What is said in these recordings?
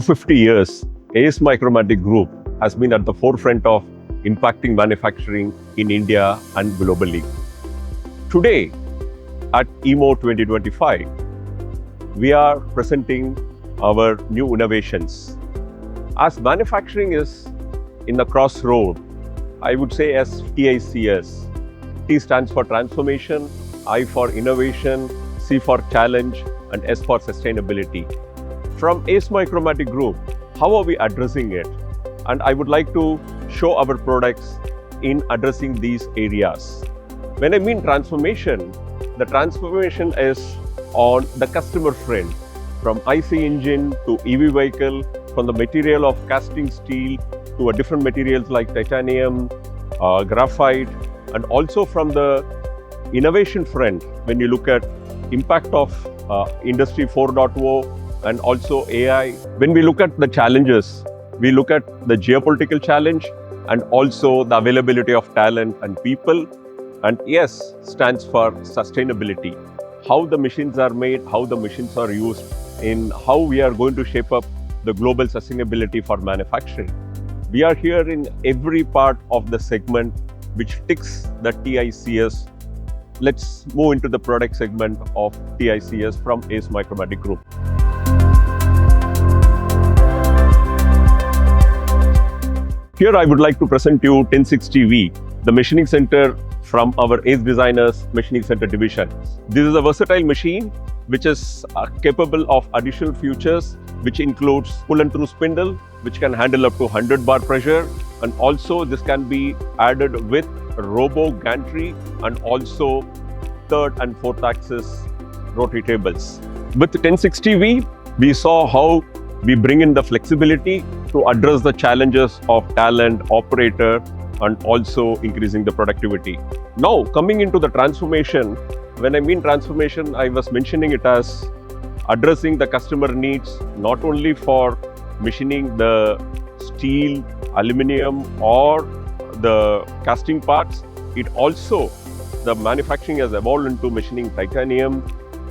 over 50 years, AceMicromatic Group has been at the forefront of impacting manufacturing in India and globally. Today, at EMO 2025, we are presenting our new innovations. As manufacturing is in the crossroad, I would say as TICS. T stands for transformation, I for innovation, C for challenge, and S for sustainability. From AceMicromatic Group, how are we addressing it? And I would like to show our products in addressing these areas. When I mean transformation, the transformation is on the customer front, from IC engine to EV vehicle, from the material of casting steel to different materials like titanium, graphite, and also from the innovation front, when you look at impact of Industry 4.0 and also AI. When we look at the challenges, we look at the geopolitical challenge and also the availability of talent and people. And S stands for sustainability. How the machines are made, how the machines are used, in how we are going to shape up the global sustainability for manufacturing. We are here in every part of the segment which ticks the TICS. Let's move into the product segment of TICS from AceMicromatic Group. Here I would like to present you 1060V, the machining center from our Ace Designers Machining Center division. This is a versatile machine which is capable of additional features, which includes pull and through spindle, which can handle up to 100 bar pressure, and also this can be added with robo gantry and also third and fourth axis rotary tables. With 1060V, we saw how we bring in the flexibility to address the challenges of talent, operator, and also increasing the productivity. Now, coming into the transformation, when I mean transformation, I was mentioning it as addressing the customer needs, not only for machining the steel, aluminum, or the casting parts, it also, the manufacturing has evolved into machining titanium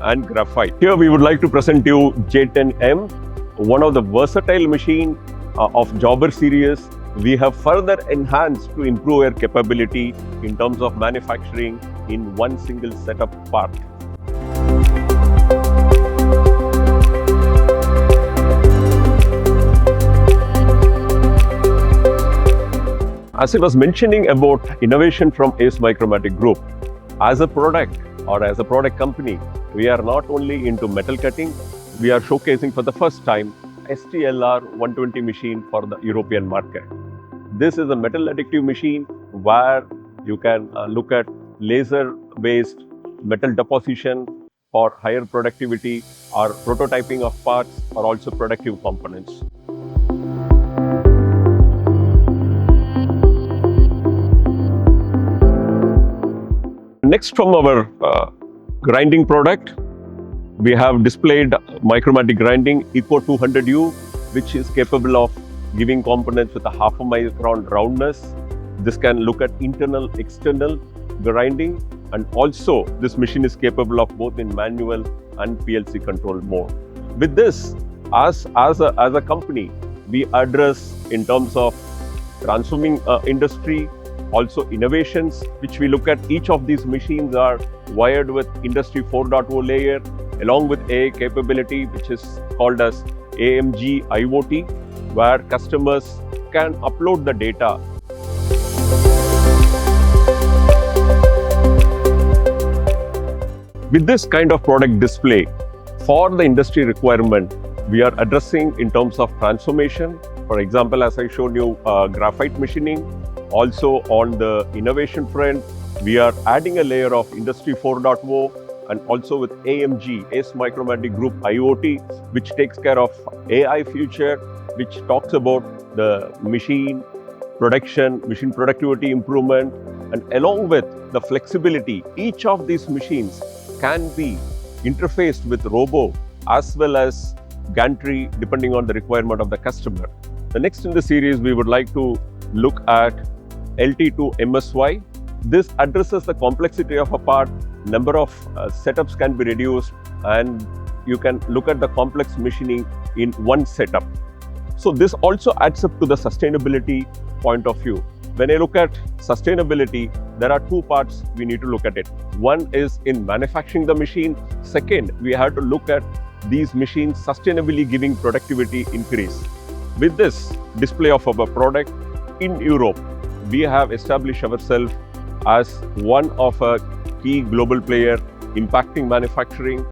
and graphite. Here we would like to present you J10M, one of the versatile machine of Jobber series. We have further enhanced to improve our capability in terms of manufacturing in one single setup part. As I was mentioning about innovation from AceMicromatic Group, as a product or as a product company, we are not only into metal cutting, we are showcasing for the first time STLR 120 machine for the European market. This is a metal additive machine where you can look at laser-based metal deposition for higher productivity or prototyping of parts or also productive components. Next, from our grinding product, we have displayed Micromatic grinding Eco 200U, which is capable of giving components with a half a micron roundness. This can look at internal, external grinding, and also this machine is capable of both in manual and PLC control mode. With this, as a company, we address in terms of transforming industry, also innovations, which we look at. Each of these machines are wired with Industry 4.0 layer, along with AI capability, which is called as AMG IoT, where customers can upload the data. With this kind of product display, for the industry requirement, we are addressing in terms of transformation. For example, as I showed you, graphite machining. Also on the innovation front, we are adding a layer of Industry 4.0 and also with AMG, AceMicromatic Group IoT, which takes care of AI future, which talks about the machine production, machine productivity improvement, and along with the flexibility, each of these machines can be interfaced with robo as well as gantry depending on the requirement of the customer. The next in the series, we would like to look at LT2 MSY. This addresses the complexity of a part, number of setups can be reduced, and you can look at the complex machining in one setup. So this also adds up to the sustainability point of view. When I look at sustainability, there are two parts we need to look at it. One is in manufacturing the machine. Second, we have to look at these machines sustainably giving productivity increase. With this display of our product in Europe, we have established ourselves as one of a key global player impacting manufacturing.